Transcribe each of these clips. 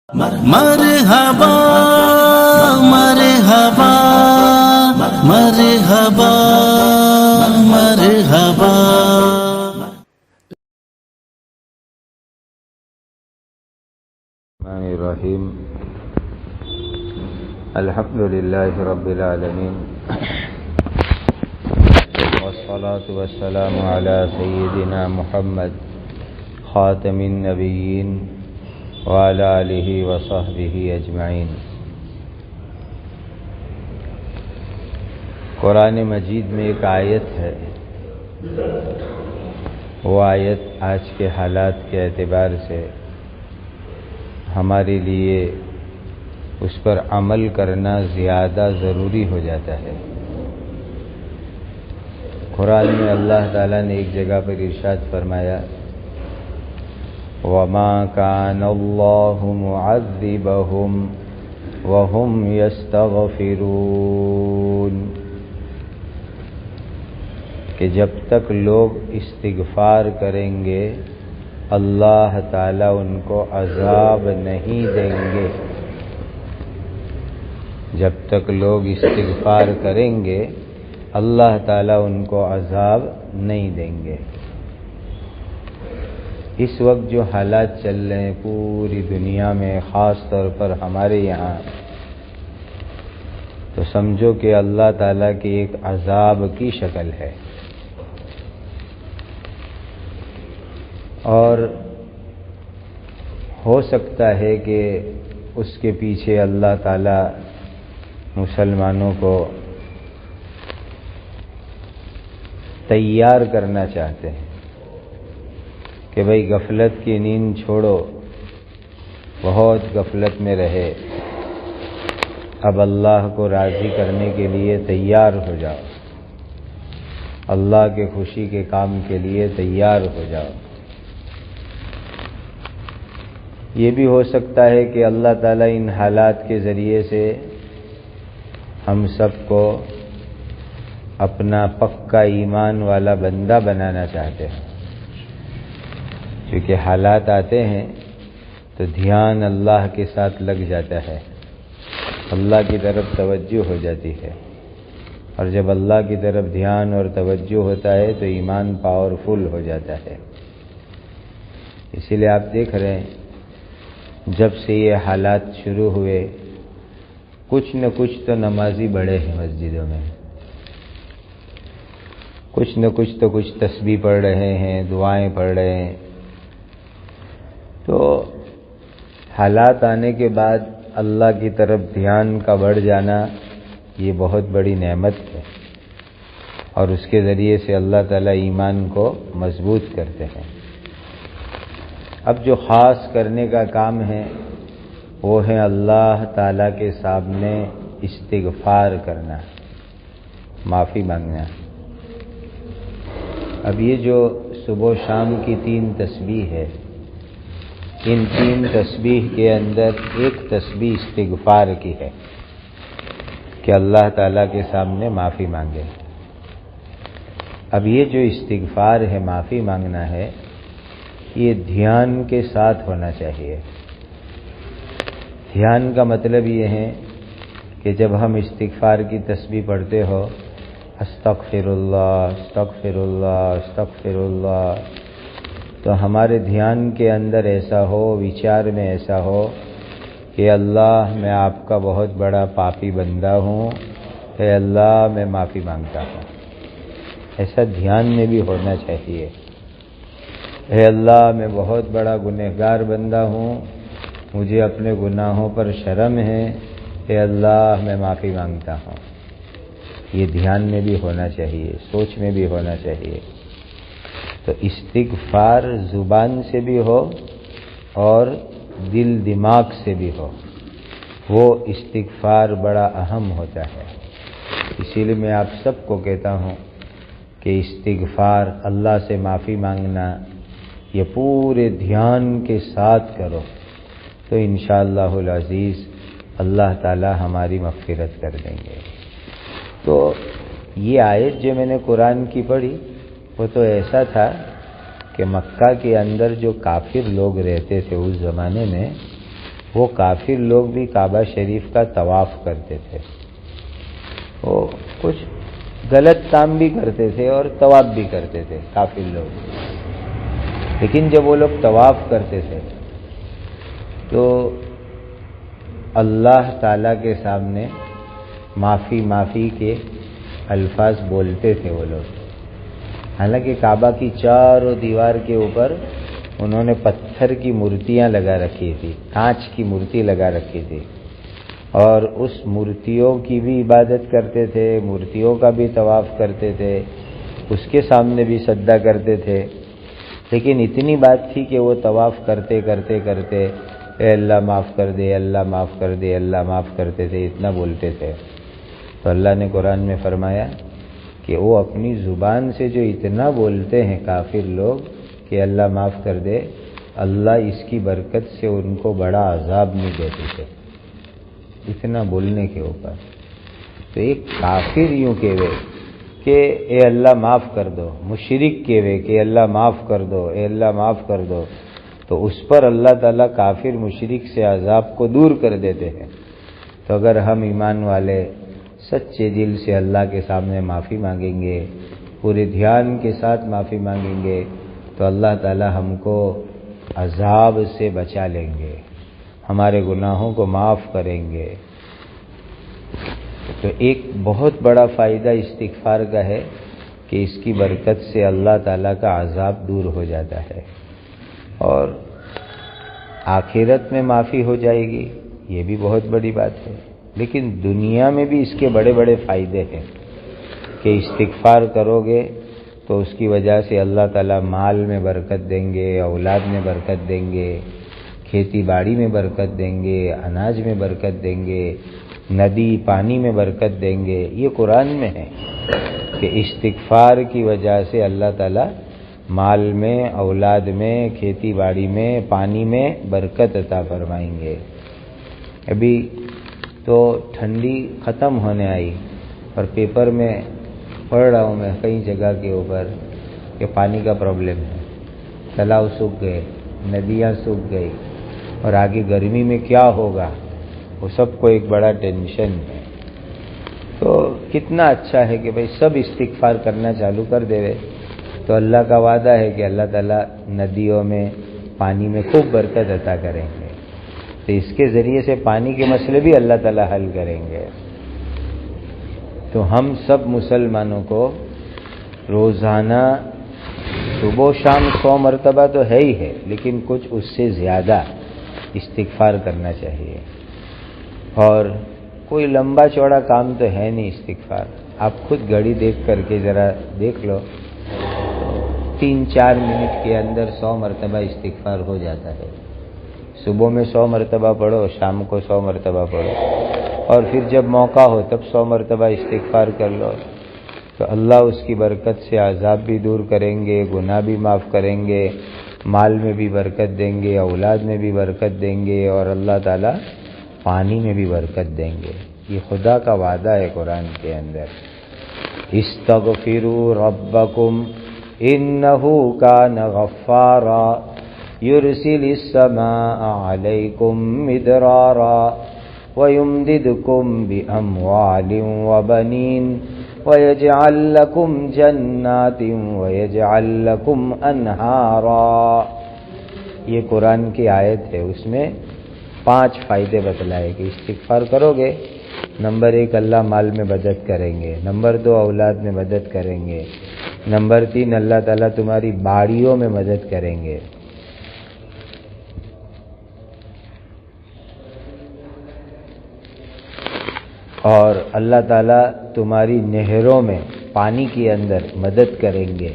مرحبا مرحبا مرحبا مرحبا الرحمن الرحیم الحمد للہ رب العالمین والصلاة والسلام علی سیدنا محمد خاتم النبیین وعلی آلہ وصحبہ اجمعین۔ قرآن مجید میں ایک آیت ہے، وہ آیت آج کے حالات کے اعتبار سے ہمارے لیے اس پر عمل کرنا زیادہ ضروری ہو جاتا ہے۔ قرآن میں اللہ تعالیٰ نے ایک جگہ پر ارشاد فرمایا، وَمَا كَانَ اللَّهُ مُعَذِّبَهُمْ وَهُمْ يَسْتَغْفِرُونَ، کہ جب تک لوگ استغفار کریں گے اللہ تعالیٰ ان کو عذاب نہیں دیں گے۔ جب تک لوگ استغفار کریں گے اللہ تعالیٰ ان کو عذاب نہیں دیں گے۔ اس وقت جو حالات چل رہے ہیں پوری دنیا میں، خاص طور پر ہمارے یہاں، تو سمجھو کہ اللہ تعالیٰ کی ایک عذاب کی شکل ہے، اور ہو سکتا ہے کہ اس کے پیچھے اللہ تعالیٰ مسلمانوں کو تیار کرنا چاہتے ہیں کہ بھئی غفلت کی نیند چھوڑو، بہت غفلت میں رہے، اب اللہ کو راضی کرنے کے لیے تیار ہو جاؤ، اللہ کے خوشی کے کام کے لیے تیار ہو جاؤ۔ یہ بھی ہو سکتا ہے کہ اللہ تعالیٰ ان حالات کے ذریعے سے ہم سب کو اپنا پکا ایمان والا بندہ بنانا چاہتے ہیں، کیونکہ حالات آتے ہیں تو دھیان اللہ کے ساتھ لگ جاتا ہے، اللہ کی طرف توجہ ہو جاتی ہے، اور جب اللہ کی طرف دھیان اور توجہ ہوتا ہے تو ایمان پاورفل ہو جاتا ہے۔ اسی لیے آپ دیکھ رہے ہیں جب سے یہ حالات شروع ہوئے کچھ نہ کچھ تو نمازی بڑھے ہیں مسجدوں میں، کچھ نہ کچھ تو کچھ تسبیح پڑھ رہے ہیں، دعائیں پڑھ رہے ہیں۔ تو حالات آنے کے بعد اللہ کی طرف دھیان کا بڑھ جانا یہ بہت بڑی نعمت ہے، اور اس کے ذریعے سے اللہ تعالیٰ ایمان کو مضبوط کرتے ہیں۔ اب جو خاص کرنے کا کام ہے وہ ہے اللہ تعالیٰ کے سامنے استغفار کرنا، معافی مانگنا۔ اب یہ جو صبح و شام کی 3 تسبیح ہے، ان 3 تسبیح کے اندر ایک تسبیح استغفار کی ہے کہ اللہ تعالیٰ کے سامنے معافی مانگے۔ اب یہ جو استغفار ہے، معافی مانگنا ہے، یہ دھیان کے ساتھ ہونا چاہیے۔ دھیان کا مطلب یہ ہے کہ جب ہم استغفار کی تسبیح پڑھتے ہو، استغفر اللہ استغفر اللہ استغفر اللہ، تو ہمارے دھیان کے اندر ایسا ہو، وچار میں ایسا ہو کہ اللہ میں آپ کا بہت بڑا پاپی بندہ ہوں، اے اللہ میں معافی مانگتا ہوں، ایسا دھیان میں بھی ہونا چاہیے۔ اے اللہ میں بہت بڑا گنہگار بندہ ہوں، مجھے اپنے گناہوں پر شرم ہے، اے اللہ میں معافی مانگتا ہوں۔ یہ دھیان میں بھی ہونا چاہیے، سوچ میں بھی ہونا چاہیے۔ تو استغفار زبان سے بھی ہو اور دل دماغ سے بھی ہو، وہ استغفار بڑا اہم ہوتا ہے۔ اسی لیے میں آپ سب کو کہتا ہوں کہ استغفار، اللہ سے معافی مانگنا، یہ پورے دھیان کے ساتھ کرو تو انشاءاللہ العزیز اللہ تعالی ہماری مغفرت کر دیں گے۔ تو یہ آیت جو میں نے قرآن کی پڑھی وہ تو ایسا تھا کہ مکہ کے اندر جو کافر لوگ رہتے تھے اس زمانے میں، وہ کافر لوگ بھی کعبہ شریف کا طواف کرتے تھے، وہ کچھ غلط کام بھی کرتے تھے اور طواف بھی کرتے تھے کافر لوگ، لیکن جب وہ لوگ طواف کرتے تھے تو اللہ تعالیٰ کے سامنے معافی کے الفاظ بولتے تھے وہ لوگ۔ حالانکہ کعبہ کی چاروں دیوار کے اوپر انہوں نے پتھر کی مورتیاں لگا رکھی تھی، کانچ کی مورتی لگا رکھی تھی، اور اس مورتیوں کی بھی عبادت کرتے تھے، مورتیوں کا بھی طواف کرتے تھے، اس کے سامنے بھی سجدہ کرتے تھے۔ لیکن اتنی بات تھی کہ وہ طواف کرتے کرتے کرتے اے اللہ معاف کر دے، اللہ معاف کر دے، اللہ معاف کرتے تھے، اتنا بولتے تھے۔ تو اللہ نے قرآن میں فرمایا کہ وہ اپنی زبان سے جو اتنا بولتے ہیں کافر لوگ کہ اللہ معاف کر دے، اللہ اس کی برکت سے ان کو بڑا عذاب نہیں دیتے تھے، اتنا بولنے کے اوپر۔ تو ایک کافر یوں کہے کہ اے اللہ معاف کر دو، مشرک کہے کہ اللہ معاف کر دو، اے اللہ معاف کر دو، تو اس پر اللہ تعالیٰ کافر مشرک سے عذاب کو دور کر دیتے ہیں۔ تو اگر ہم ایمان والے سچے دل سے اللہ کے سامنے معافی مانگیں گے، پورے دھیان کے ساتھ معافی مانگیں گے، تو اللہ تعالیٰ ہم کو عذاب سے بچا لیں گے، ہمارے گناہوں کو معاف کریں گے۔ تو ایک بہت بڑا فائدہ استغفار کا ہے کہ اس کی برکت سے اللہ تعالیٰ کا عذاب دور ہو جاتا ہے، اور آخرت میں معافی ہو جائے گی، یہ بھی بہت بڑی بات ہے۔ لیکن دنیا میں بھی اس کے بڑے بڑے فائدے ہیں کہ استغفار کرو گے تو اس کی وجہ سے اللہ تعالیٰ مال میں برکت دیں گے، اولاد میں برکت دیں گے، کھیتی باڑی میں برکت دیں گے، اناج میں برکت دیں گے، ندی پانی میں برکت دیں گے۔ یہ قرآن میں ہے کہ استغفار کی وجہ سے اللہ تعالیٰ مال میں، اولاد میں، کھیتی باڑی میں، پانی میں برکت عطا فرمائیں گے۔ ابھی تو ٹھنڈی ختم ہونے آئی اور پیپر میں پڑھ رہا ہوں میں کئی جگہ کے اوپر کہ پانی کا پرابلم ہے، تالاب سوکھ گئے، ندیاں سوکھ گئی، اور آگے گرمی میں کیا ہوگا، وہ سب کو ایک بڑا ٹینشن ہے۔ تو کتنا اچھا ہے کہ بھئی سب استغفار کرنا چالو کر دے، تو اللہ کا وعدہ ہے کہ اللہ تعالیٰ ندیوں میں، پانی میں خوب برکت عطا کریں گے، تو اس کے ذریعے سے پانی کے مسئلے بھی اللہ تعالیٰ حل کریں گے۔ تو ہم سب مسلمانوں کو روزانہ صبح و شام 100 مرتبہ تو ہے ہی ہے، لیکن کچھ اس سے زیادہ استغفار کرنا چاہیے۔ اور کوئی لمبا چوڑا کام تو ہے نہیں استغفار، آپ خود گھڑی دیکھ کر کے ذرا دیکھ لو، 3-4 منٹ کے اندر 100 مرتبہ استغفار ہو جاتا ہے۔ صبح میں 100 مرتبہ پڑھو، شام کو 100 مرتبہ پڑھو، اور پھر جب موقع ہو تب 100 مرتبہ استغفار کر لو، تو اللہ اس کی برکت سے عذاب بھی دور کریں گے، گناہ بھی معاف کریں گے، مال میں بھی برکت دیں گے، اولاد میں بھی برکت دیں گے، اور اللہ تعالیٰ پانی میں بھی برکت دیں گے۔ یہ خدا کا وعدہ ہے قرآن کے اندر۔ استغفروا ربکم انہ کان غفارا یرسل السماء علیکم مدرارا وَيُمْدِدْكُمْ بِأَمْوَالٍ وَبَنِينَ وَيَجْعَلْ لَكُمْ جَنَّاتٍ وَيَجْعَلْ لَكُمْ أَنْهَارًا۔ یہ قرآن کی آیت ہے، اس میں 5 فائدے بتلائے کہ استغفار کرو گے، نمبر 1 اللہ مال میں مدد کریں گے، نمبر 2 اولاد میں مدد کریں گے، نمبر 3 اللہ تعالیٰ تمہاری باڑیوں میں مدد کریں گے، اور اللہ تعالیٰ تمہاری نہروں میں پانی کے اندر مدد کریں گے،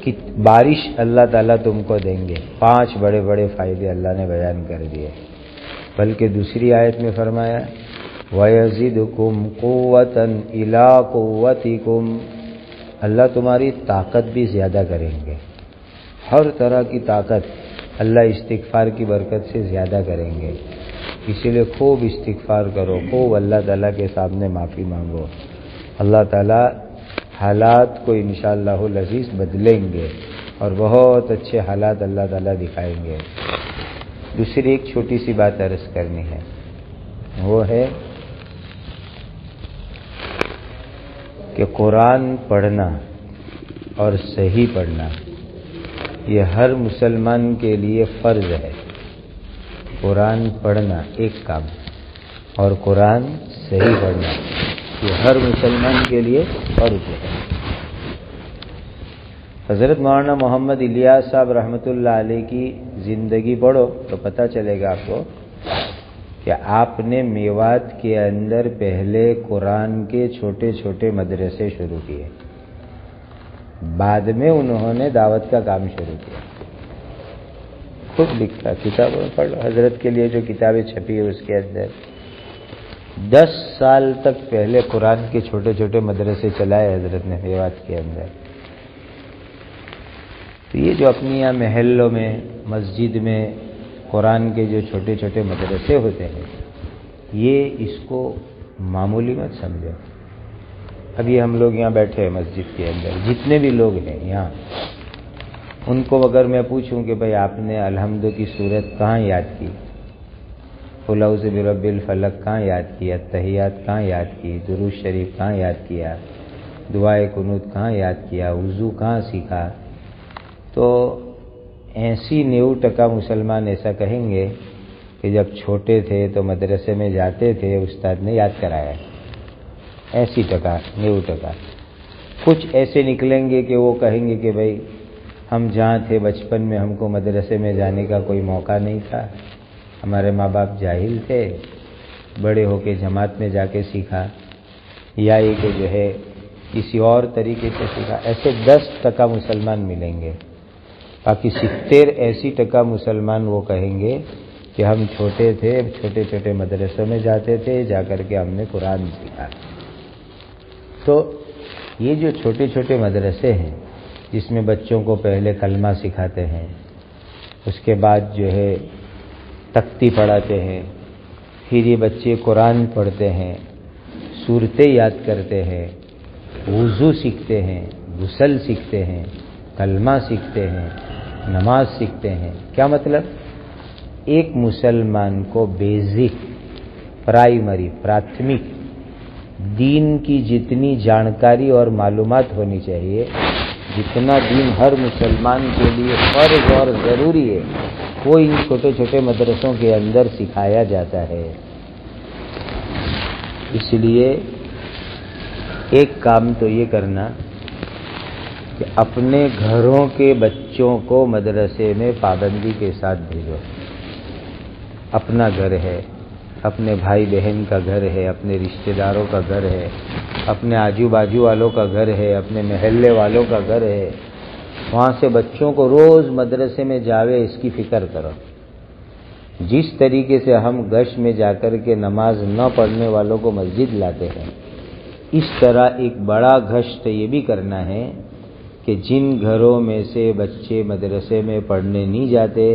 کہ بارش اللہ تعالیٰ تم کو دیں گے۔ 5 بڑے بڑے فائدے اللہ نے بیان کر دیے۔ بلکہ دوسری آیت میں فرمایا وَيَزِدُكُمْ قُوَّةً إِلَىٰ قُوَّتِكُمْ، اللہ تمہاری طاقت بھی زیادہ کریں گے، ہر طرح کی طاقت اللہ استغفار کی برکت سے زیادہ کریں گے۔ اسی لیے خوب استغفار کرو، خوب اللہ تعالیٰ کے سامنے معافی مانگو، اللہ تعالیٰ حالات کو انشاءاللہ العزیز بدلیں گے، اور بہت اچھے حالات اللہ تعالیٰ دکھائیں گے۔ دوسری ایک چھوٹی سی بات عرض کرنی ہے، وہ ہے کہ قرآن پڑھنا اور صحیح پڑھنا یہ ہر مسلمان کے لیے فرض ہے۔ قرآن پڑھنا ایک کام اور قرآن صحیح پڑھنا یہ ہر مسلمان کے لیے فرض ہے۔ حضرت مولانا محمد الیاس صاحب رحمۃ اللہ علیہ کی زندگی پڑھو تو پتہ چلے گا آپ کو کہ آپ نے میوات کے اندر پہلے قرآن کے چھوٹے چھوٹے مدرسے شروع کیے، بعد میں انہوں نے دعوت کا کام شروع کیا۔ خود لکھا، کتابوں میں پڑھ لو، حضرت کے لیے جو کتابیں چھپی ہے اس کے اندر 10 سال تک پہلے قرآن کے چھوٹے چھوٹے مدرسے چلائے حضرت نے میوات کے اندر۔ تو یہ جو اپنی یہاں محلوں میں مسجد میں قرآن کے جو چھوٹے چھوٹے مدرسے ہوتے ہیں، یہ اس کو معمولی مت سمجھو۔ ابھی ہم لوگ یہاں بیٹھے ہیں مسجد کے اندر، جتنے بھی لوگ ہیں یہاں، ان کو اگر میں پوچھوں کہ بھائی آپ نے الحمد کی صورت کہاں یاد کی، قل اعوذ برب الفلق کہاں یاد کیا، تحیات کہاں یاد کی، درود شریف کہاں یاد کیا، دعائے قنوت کہاں یاد کیا، وضو کہاں سیکھا، تو 80-90% مسلمان ایسا کہیں گے کہ جب چھوٹے تھے تو مدرسے میں جاتے تھے، استاد نے یاد کرایا ہے۔ 80%-90%۔ کچھ ایسے نکلیں گے کہ وہ کہیں گے کہ بھائی ہم جہاں تھے بچپن میں ہم کو مدرسے میں جانے کا کوئی موقع نہیں تھا، ہمارے ماں باپ جاہل تھے، بڑے ہو کے جماعت میں جا کے سیکھا، یا یہ کہ جو ہے کسی اور طریقے سے سیکھا۔ ایسے 10% مسلمان ملیں گے، باقی 70-80% مسلمان وہ کہیں گے کہ ہم چھوٹے تھے، چھوٹے چھوٹے مدرسوں میں جاتے تھے، جا کر کے ہم نے قرآن سیکھا۔ تو یہ جو چھوٹے چھوٹے مدرسے ہیں جس میں بچوں کو پہلے کلمہ سکھاتے ہیں، اس کے بعد جو ہے تختی پڑھاتے ہیں، پھر یہ بچے قرآن پڑھتے ہیں، سورتیں یاد کرتے ہیں، وضو سیکھتے ہیں، غسل سیکھتے ہیں، کلمہ سیکھتے ہیں، نماز سیکھتے ہیں۔ کیا مطلب؟ ایک مسلمان کو بیزک، پرائمری، پراتھمک دین کی جتنی جانکاری اور معلومات ہونی چاہیے، جتنا دین ہر مسلمان کے لیے فرض اور ضروری ہے، وہ ان چھوٹے چھوٹے مدرسوں کے اندر سکھایا جاتا ہے۔ اس لیے ایک کام تو یہ کرنا کہ اپنے گھروں کے بچوں کو مدرسے میں پابندی کے ساتھ بھیجو۔ اپنا گھر ہے، اپنے بھائی بہن کا گھر ہے، اپنے رشتہ داروں کا گھر ہے، اپنے آجو باجو والوں کا گھر ہے، اپنے محلے والوں کا گھر ہے، وہاں سے بچوں کو روز مدرسے میں جاوے اس کی فکر کرو۔ جس طریقے سے ہم گش میں جا کر کے نماز نہ پڑھنے والوں کو مسجد لاتے ہیں، اس طرح ایک بڑا گشت یہ بھی کرنا ہے کہ جن گھروں میں سے بچے مدرسے میں پڑھنے نہیں جاتے،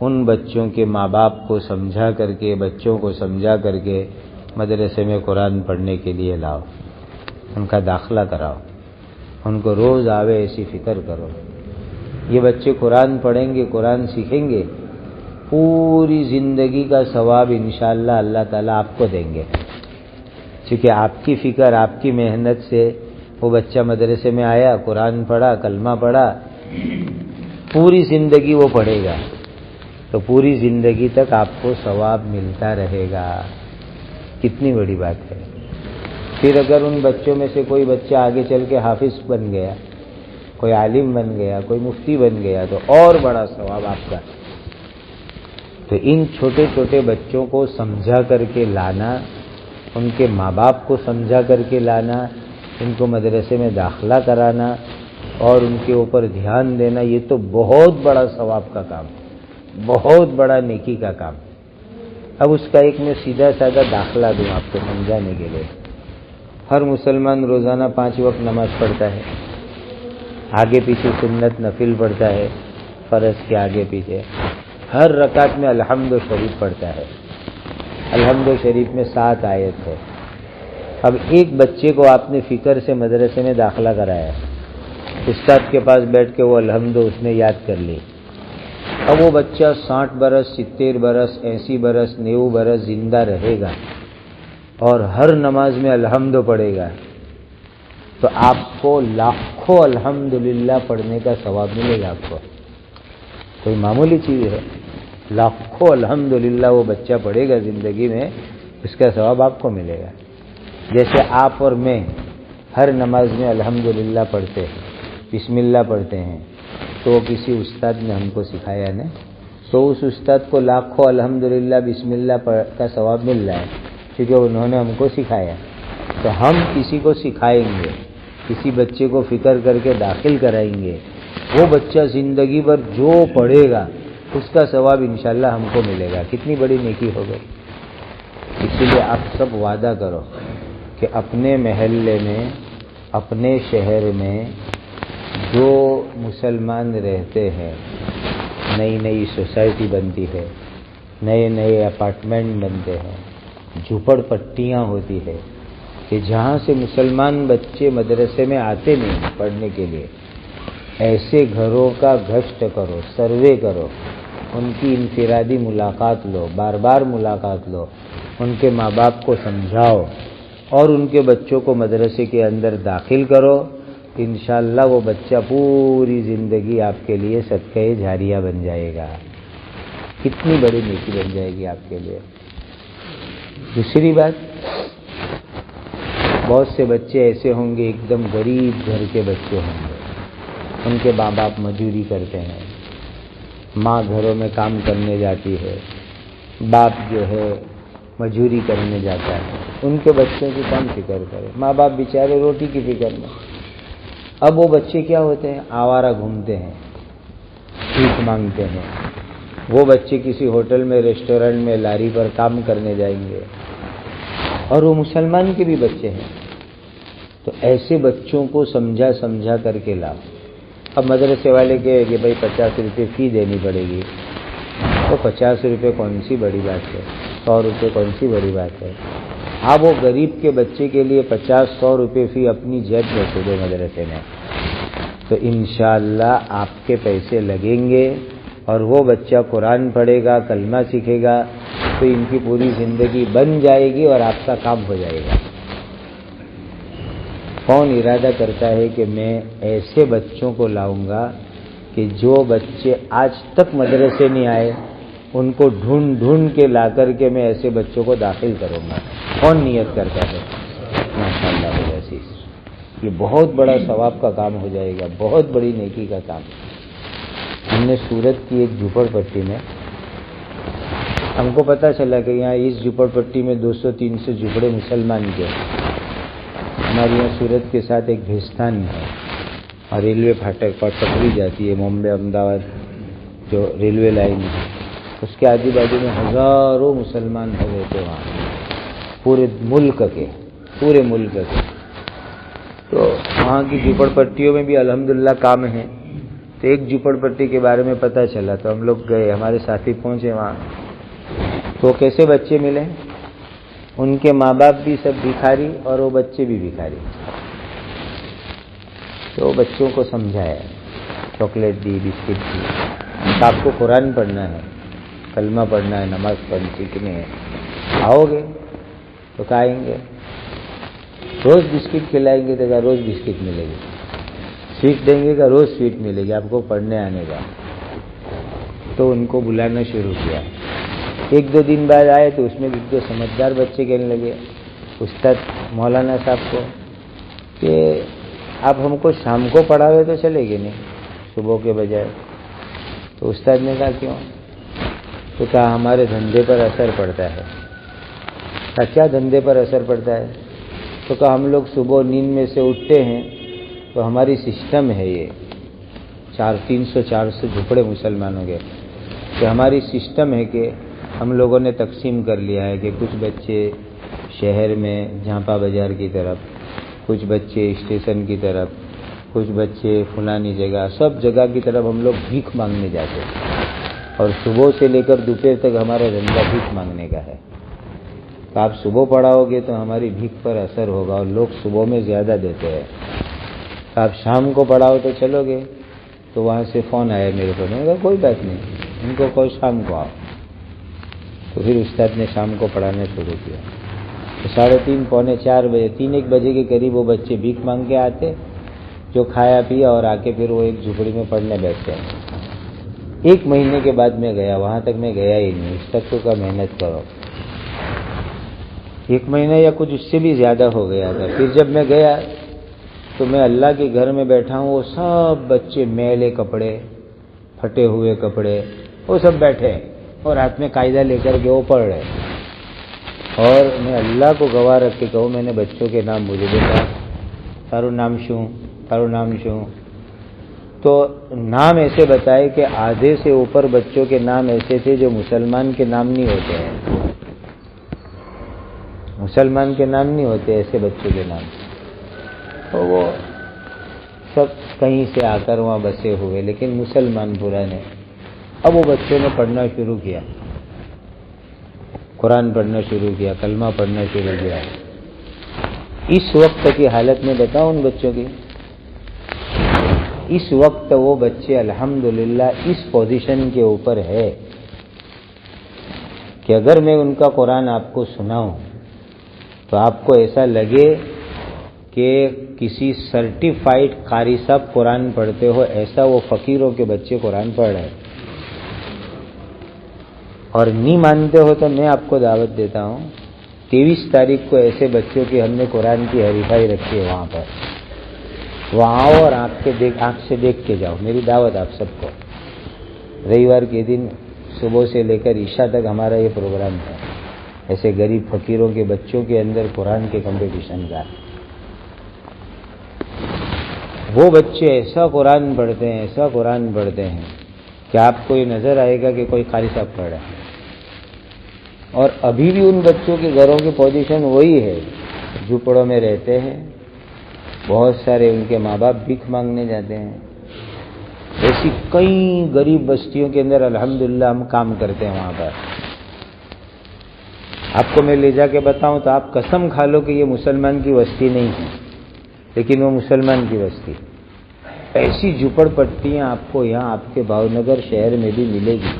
ان بچوں کے ماں باپ کو سمجھا کر کے، بچوں کو سمجھا کر کے مدرسے میں قرآن پڑھنے کے لیے لاؤ، ان کا داخلہ کراؤ، ان کو روز آوے ایسی فکر کرو۔ یہ بچے قرآن پڑھیں گے، قرآن سیکھیں گے، پوری زندگی کا ثواب انشاءاللہ اللہ تعالیٰ آپ کو دیں گے، کیونکہ آپ کی فکر، آپ کی محنت سے وہ بچہ مدرسے میں آیا، قرآن پڑھا، کلمہ پڑھا، پوری زندگی وہ پڑھے گا، تو پوری زندگی تک آپ کو ثواب ملتا رہے گا۔ کتنی بڑی بات ہے۔ پھر اگر ان بچوں میں سے کوئی بچہ آگے چل کے حافظ بن گیا، کوئی عالم بن گیا، کوئی مفتی بن گیا، تو اور بڑا ثواب آپ کا۔ تو ان چھوٹے چھوٹے بچوں کو سمجھا کر کے لانا، ان کے ماں باپ کو سمجھا کر کے لانا، ان کو مدرسے میں داخلہ کرانا اور ان کے اوپر دھیان دینا، یہ تو بہت بڑا ثواب کا کام، بہت بڑا نیکی کا کام۔ اب اس کا ایک میں سیدھا سادہ داخلہ دوں آپ کو سمجھانے کے لیے۔ ہر مسلمان روزانہ 5 وقت نماز پڑھتا ہے، آگے پیچھے سنت نفل پڑھتا ہے، فرض کے آگے پیچھے، ہر رکعت میں الحمد شریف پڑھتا ہے۔ الحمد شریف میں 7 آیت ہے۔ اب ایک بچے کو آپ نے فکر سے مدرسے میں داخلہ کرایا، استاد کے پاس بیٹھ کے وہ الحمد اس نے یاد کر لی، اب وہ بچہ 60 برس 70 برس 80 برس 90 برس زندہ رہے گا اور ہر نماز میں الحمد پڑھے گا تو آپ کو لاکھوں الحمدللہ پڑھنے کا ثواب ملے گا. آپ کو کوئی معمولی چیز ہے؟ لاکھوں الحمدللہ وہ بچہ پڑھے گا زندگی میں، اس کا ثواب آپ کو ملے گا. جیسے آپ اور میں ہر نماز میں الحمدللہ پڑھتے ہیں، بسم اللہ پڑھتے ہیں، تو کسی استاد نے ہم کو سکھایا نا، تو اس استاد کو لاکھوں الحمدللہ بسم اللہ کا ثواب مل رہا ہے کیونکہ انہوں نے ہم کو سکھایا. تو ہم کسی کو سکھائیں گے، کسی بچے کو فکر کر کے داخل کرائیں گے، وہ بچہ زندگی بھر جو پڑھے گا اس کا ثواب انشاءاللہ ہم کو ملے گا. کتنی بڑی نیکی ہو گئی. اسی لیے آپ سب وعدہ کرو کہ اپنے محلے میں، اپنے شہر میں جو مسلمان رہتے ہیں، نئی نئی سوسائٹی بنتی ہے، نئے نئے اپارٹمنٹ بنتے ہیں، جھوپڑ پٹیاں ہوتی ہے کہ جہاں سے مسلمان بچے مدرسے میں آتے نہیں پڑھنے کے لیے، ایسے گھروں کا گشت کرو، سروے کرو، ان کی انفرادی ملاقات لو، بار بار ملاقات لو، ان کے ماں باپ کو سمجھاؤ اور ان کے بچوں کو مدرسے کے اندر داخل کرو. انشاءاللہ وہ بچہ پوری زندگی آپ کے لیے صدقہ جاریہ بن جائے گا. کتنی بڑی نیکی بن جائے گی آپ کے لیے. دوسری بات، بہت سے بچے ایسے ہوں گے ایک دم غریب گھر کے بچے ہوں گے، ان کے ماں باپ مزدوری کرتے ہیں، ماں گھروں میں کام کرنے جاتی ہے، باپ جو ہے مزدوری کرنے جاتا ہے. ان کے بچوں کی کون فکر کرے؟ ماں باپ بیچارے روٹی کی فکر میں. اب وہ بچے کیا ہوتے ہیں؟ آوارہ گھومتے ہیں، بھیک مانگتے ہیں. وہ بچے کسی ہوٹل میں، ریسٹورنٹ میں، لاری پر کام کرنے جائیں گے، اور وہ مسلمان کے بھی بچے ہیں. تو ایسے بچوں کو سمجھا کر کے لاؤ. اب مدرسے والے کہے کہ بھائی 50 روپے فی دینی پڑے گی، تو 50 روپے کون سی بڑی بات ہے؟ 100 روپے کون سی بڑی بات ہے؟ آپ وہ غریب کے بچے کے لیے 50-100 روپے فی اپنی جیب میں سے دو مدرسے میں، تو انشاءاللہ آپ کے پیسے لگیں گے اور وہ بچہ قرآن پڑھے گا، کلمہ سیکھے گا، تو ان کی پوری زندگی بن جائے گی اور آپ کا کام ہو جائے گا. کون ارادہ کرتا ہے کہ میں ایسے بچوں کو لاؤں گا کہ جو بچے آج تک مدرسے نہیں آئے ان کو ڈھونڈ کے لا کر کے میں ایسے بچوں کو داخل کروں گا؟ کون نیت کرتا ہے؟ ماشاءاللہ العزیز، یہ بہت بڑا ثواب کا کام ہو جائے گا، بہت بڑی نیکی کا کام. ہم نے سورت کی ایک جھوپڑ پٹی میں، ہم کو پتہ چلا کہ یہاں اس جھوپڑ پٹی میں 200-300 جھوپڑے مسلمان کے. ہمارے یہاں سورت کے ساتھ ایک بھیستان ہے اور ریلوے پھاٹک پر پٹری جاتی ہے، ممبئی احمدآباد جو ریلوے لائن ہے، اس کے آجو بازو میں ہزاروں مسلمان رہتے تھے وہاں، پورے ملک کے. تو وہاں کی جھوپڑ پٹیوں میں بھی الحمدللہ کام ہے. تو ایک جھوپڑ پٹی کے بارے میں پتہ چلا تو ہم لوگ گئے، ہمارے ساتھی پہنچے وہاں. تو کیسے بچے ملے؟ ان کے ماں باپ بھی سب بھکاری اور وہ بچے بھی بھکاری. تو بچوں کو سمجھایا، چاکلیٹ دی، بسکٹ دی. آپ کو قرآن پڑھنا ہے، کلمہ پڑھنا ہے، نماز پڑھنی سیکھنی ہے، آؤ گے تو کھائیں گے. روز بسکٹ کھلائیں گے تو کیا روز بسکٹ ملے گی؟ سویٹ دیں گے کہ روز سویٹ ملے گی آپ کو پڑھنے آنے کا. تو ان کو بلانا شروع کیا. 1-2 دن بعد آئے تو اس میں بھی 2 سمجھدار بچے کہنے لگے استاد مولانا صاحب کو کہ آپ ہم کو شام کو پڑھاوے تو چلے گے نہیں، صبح کے بجائے. تو استاد نے کہا کیوں؟ تو کہا ہمارے دھندے پر اثر پڑتا ہے. کہا کیا دھندے پر اثر پڑتا ہے؟ تو کہا ہم لوگ صبح نیند میں سے اٹھتے ہیں تو ہماری سسٹم ہے یہ 300-400 جھوپڑے مسلمانوں کے، کہ ہماری سسٹم ہے کہ ہم لوگوں نے تقسیم کر لیا ہے کہ کچھ بچے شہر میں جھانپا بازار کی طرف، کچھ بچے اسٹیشن کی طرف، کچھ بچے فلانی جگہ، سب جگہ کی طرف ہم لوگ بھیک مانگنے جاتے ہیں. اور صبح سے لے کر دوپہر تک ہمارا دھندا بھیک مانگنے کا ہے. تو آپ صبح پڑھاؤ گے تو ہماری بھیک پر اثر ہوگا اور لوگ صبح میں زیادہ دیتے ہیں. تو آپ شام کو پڑھاؤ تو چلو گے. تو وہاں سے فون آیا میرے کو، میں نے کہا کوئی بات نہیں، ان کو کہو شام کو آؤ. تو پھر استاد نے شام کو پڑھانا شروع کیا. تو 3:30 پونے 4 بجے 3-1 بجے کے قریب وہ بچے بھیک مانگ کے آتے، جو کھایا پیا اور آ کے پھر وہ ایک جھوپڑی میں پڑھنے بیٹھتے ہیں. 1 مہینے کے بعد میں گیا، وہاں تک میں گیا ہی نہیں. اس تک تو کا محنت کرو. 1 مہینہ یا کچھ اس سے بھی زیادہ ہو گیا تھا. پھر جب میں گیا تو میں اللہ کے گھر میں بیٹھا ہوں، وہ سب بچے میلے کپڑے، پھٹے ہوئے کپڑے، وہ سب بیٹھے اور ہاتھ میں قاعدہ لے کر کے وہ پڑھ رہے. اور میں اللہ کو گواہ رکھ کے کہوں، میں نے بچوں کے نام مجھے بیٹا تارو نام شوں تو نام ایسے بتائے کہ آدھے سے اوپر بچوں کے نام ایسے تھے جو مسلمان کے نام نہیں ہوتے ہیں. مسلمان کے نام نہیں ہوتے ایسے بچوں کے نام. تو وہ سب کہیں سے آ کر وہاں بسے ہوئے لیکن مسلمان پرانے. اب وہ بچوں نے پڑھنا شروع کیا، قرآن پڑھنا شروع کیا، کلمہ پڑھنا شروع کیا. اس وقت کی حالت میں بتاؤں ان بچوں کی، اس وقت وہ بچے الحمدللہ اس پوزیشن کے اوپر ہے کہ اگر میں ان کا قرآن آپ کو سناؤں تو آپ کو ایسا لگے کہ کسی سرٹیفائیڈ قاری صاحب قرآن پڑھتے ہو، ایسا وہ فقیروں کے بچے قرآن پڑھ رہے ہیں. اور نہیں مانتے ہو تو میں آپ کو دعوت دیتا ہوں، 23 تاریخ کو ایسے بچوں کی ہم نے قرآن کی حریفائی رکھی ہے وہاں پر. وہاں آؤ اور آنکھ سے دیکھ کے جاؤ. میری دعوت آپ سب کو. رویوار کے دن صبح سے لے کر عشاء تک ہمارا یہ پروگرام ہے. ایسے غریب فقیروں کے بچوں کے اندر قرآن کے کمپٹیشن کا. وہ بچے ایسا قرآن پڑھتے ہیں کہ آپ کو یہ نظر آئے گا کہ کوئی قاری صاحب پڑھ رہا ہے. اور ابھی بھی ان بچوں کے گھروں کی پوزیشن وہی ہے، جھوپڑوں میں رہتے ہیں. بہت سارے ان کے ماں باپ بھیک مانگنے جاتے ہیں. ایسی کئی غریب بستیوں کے اندر الحمدللہ ہم کام کرتے ہیں وہاں پر. آپ کو میں لے جا کے بتاؤں تو آپ قسم کھا لو کہ یہ مسلمان کی بستی نہیں ہے، لیکن وہ مسلمان کی بستی. ایسی جھوپڑ پٹیاں آپ کو یہاں آپ کے بھاؤنگر شہر میں بھی ملے گی.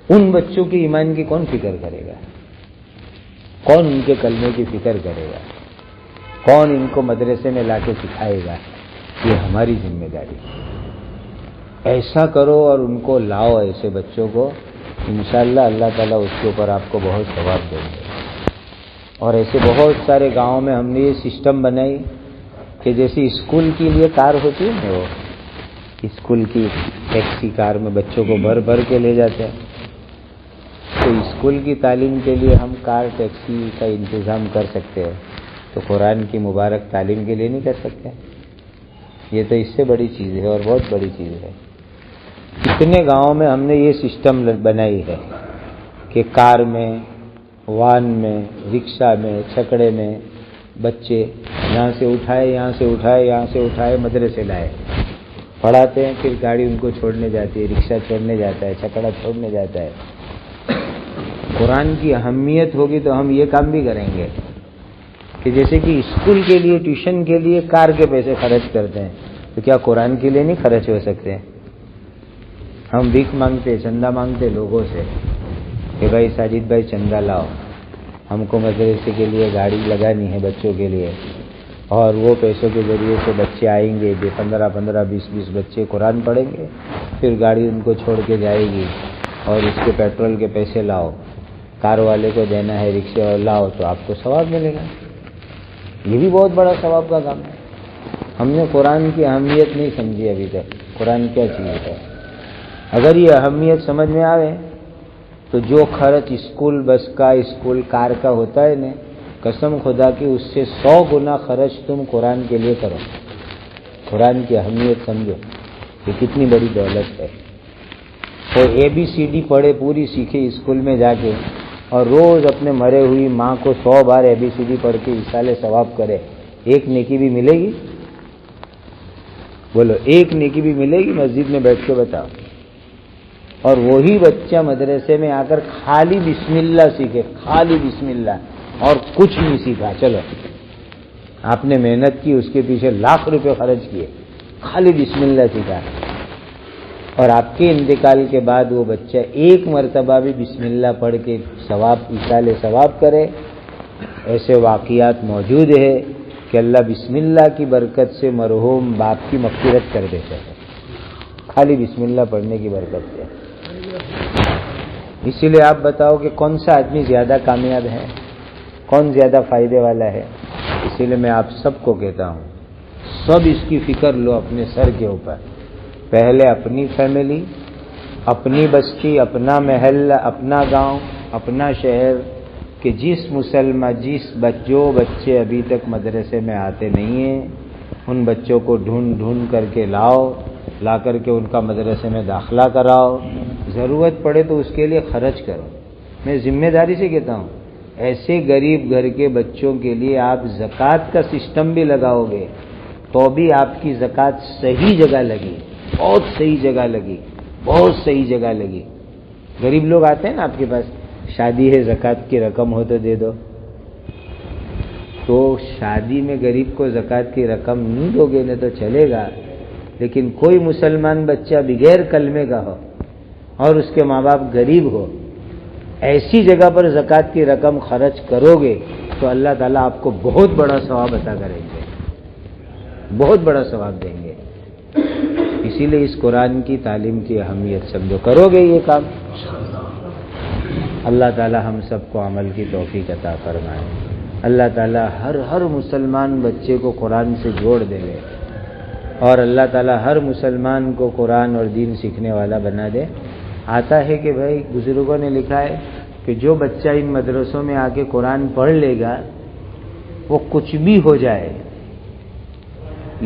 ان بچوں کی ایمان کی کون فکر کرے گا؟ کون ان کے کلمے کی فکر کرے گا؟ کون ان کو مدرسے میں لا کے سکھائے گا؟ یہ ہماری ذمہ داری. ایسا کرو اور ان کو لاؤ، ایسے بچوں کو. انشاءاللہ اللہ تعالیٰ اس کے اوپر آپ کو بہت ثواب دیں گے. اور ایسے بہت سارے گاؤں میں ہم نے یہ سسٹم بنائی کہ جیسے اسکول کے لیے کار ہوتی ہے نا، وہ اسکول کی ٹیکسی کار میں بچوں کو بھر کے لے جاتے ہیں. تو اسکول کی تعلیم کے لیے ہم کار ٹیکسی کا انتظام کر سکتے ہیں، تو قرآن کی مبارک تعلیم کے لیے نہیں کر سکتے؟ یہ تو اس سے بڑی چیز ہے اور بہت بڑی چیز ہے. کتنے گاؤں میں ہم نے یہ سسٹم بنائی ہے کہ کار میں، وان میں، رکشہ میں، چھکڑے میں بچے یہاں سے اٹھائے مدرسے لائے، پڑھاتے ہیں. پھر گاڑی ان کو چھوڑنے جاتی ہے، رکشہ چھوڑنے جاتا ہے، چھکڑا چھوڑنے جاتا ہے. قرآن کی اہمیت ہوگی تو ہم یہ کام بھی کریں گے کہ جیسے کہ اسکول کے لیے، ٹیوشن کے لیے کار کے پیسے خرچ کرتے ہیں، تو کیا قرآن کے لیے نہیں خرچ ہو سکتے؟ ہم بھیک مانگتے، چندہ مانگتے لوگوں سے کہ بھائی ساجد بھائی چندہ لاؤ، ہم کو مدرسے کے لیے گاڑی لگانی ہے بچوں کے لیے، اور وہ پیسوں کے ذریعے سے بچے آئیں گے، 15 20 بچے قرآن پڑھیں گے. پھر گاڑی ان کو چھوڑ کے جائے گی اور اس کے پیٹرول کے پیسے لاؤ، کار والے کو دینا ہے، رکشے اور لاؤ، تو آپ کو ثواب ملے گا. یہ بھی بہت بڑا ثواب کا کام ہے. ہم نے قرآن کی اہمیت نہیں سمجھی ابھی تک. قرآن کیا چیز ہے؟ اگر یہ اہمیت سمجھ میں آوے تو جو خرچ اسکول بس کا، اسکول کار کا ہوتا ہے نا، قسم خدا کی اس سے 100 گنا خرچ تم قرآن کے لیے کرو. قرآن کی اہمیت سمجھو، یہ کتنی بڑی دولت ہے. وہ ABCD پڑھے، پوری سیکھے اسکول میں جا کے، اور روز اپنے مرے ہوئی ماں کو 100 بار ABCD پڑھ کے ایصال ثواب کرے، ایک نیکی بھی ملے گی؟ بولو، ایک نیکی بھی ملے گی؟ مسجد میں بیٹھ کے بتاؤ. اور وہی بچہ مدرسے میں آ کر خالی بسم اللہ سیکھے، خالی بسم اللہ، اور کچھ نہیں سیکھا. چلو، آپ نے محنت کی، اس کے پیچھے لاکھ روپے خرچ کیے، خالی بسم اللہ سیکھا. اور آپ کے انتقال کے بعد وہ بچہ ایک مرتبہ بھی بسم اللہ پڑھ کے ثواب ایصال ثواب کرے، ایسے واقعات موجود ہے کہ اللہ بسم اللہ کی برکت سے مرحوم باپ کی مغفرت کر دیتے ہیں، خالی بسم اللہ پڑھنے کی برکت سے۔ اسی لیے آپ بتاؤ کہ کون سا آدمی زیادہ کامیاب ہے، کون زیادہ فائدے والا ہے؟ اسی لیے میں آپ سب کو کہتا ہوں، سب اس کی فکر لو اپنے سر کے اوپر، پہلے اپنی فیملی، اپنی بستی، اپنا محلہ، اپنا گاؤں، اپنا شہر، کہ جس جو بچے ابھی تک مدرسے میں آتے نہیں ہیں ان بچوں کو ڈھونڈ کر کے لا کر کے ان کا مدرسے میں داخلہ کراؤ، ضرورت پڑے تو اس کے لیے خرچ کرو۔ میں ذمہ داری سے کہتا ہوں، ایسے غریب گھر کے بچوں کے لیے آپ زکوٰۃ کا سسٹم بھی لگاؤ گے تو بھی آپ کی زکوٰۃ صحیح جگہ لگی، بہت صحیح جگہ لگی، بہت صحیح جگہ لگی۔ غریب لوگ آتے ہیں نا آپ کے پاس، شادی ہے زکوٰۃ کی رقم ہو تو دے دو، تو شادی میں غریب کو زکوٰۃ کی رقم نہیں دو گے نہ تو چلے گا، لیکن کوئی مسلمان بچہ بغیر کلمے کا ہو اور اس کے ماں باپ غریب ہو، ایسی جگہ پر زکوٰۃ کی رقم خرچ کرو گے تو اللہ تعالیٰ آپ کو بہت بڑا ثواب عطا کریں گے، بہت بڑا ثواب دیں گے۔ اسی لیے اس قرآن کی تعلیم کی اہمیت سمجھو، کرو گے یہ کام، اللہ تعالیٰ ہم سب کو عمل کی توفیق عطا فرمائے۔ اللہ تعالیٰ ہر مسلمان بچے کو قرآن سے جوڑ دے گے، اور اللہ تعالیٰ ہر مسلمان کو قرآن اور دین سیکھنے والا بنا دے۔ آتا ہے کہ بھائی بزرگوں نے لکھا ہے کہ جو بچہ ان مدرسوں میں آ کے قرآن پڑھ لے گا وہ کچھ بھی ہو جائے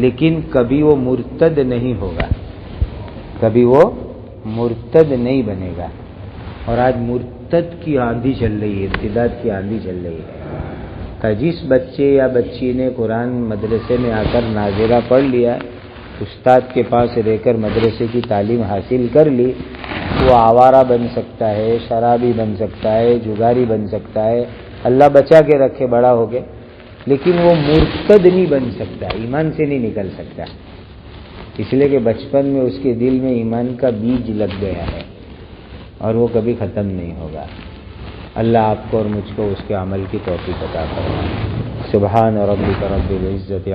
لیکن کبھی وہ مرتد نہیں ہوگا، کبھی وہ مرتد نہیں بنے گا۔ اور آج مرتد کی آندھی چل رہی ہے، ارتداد کی آندھی چل رہی ہے، کہ جس بچے یا بچی نے قرآن مدرسے میں آ کر ناظرہ پڑھ لیا، استاد کے پاس رہ کر مدرسے کی تعلیم حاصل کر لی، وہ آوارہ بن سکتا ہے، شرابی بن سکتا ہے، جگاری بن سکتا ہے، اللہ بچا کے رکھے بڑا ہو کے، لیکن وہ مرتد نہیں بن سکتا، ایمان سے نہیں نکل سکتا، اس لیے کہ بچپن میں اس کے دل میں ایمان کا بیج لگ گیا ہے اور وہ کبھی ختم نہیں ہوگا۔ اللہ آپ کو اور مجھ کو اس کے عمل کی توفیق عطا فرمائے۔ سبحان ربک رب العزت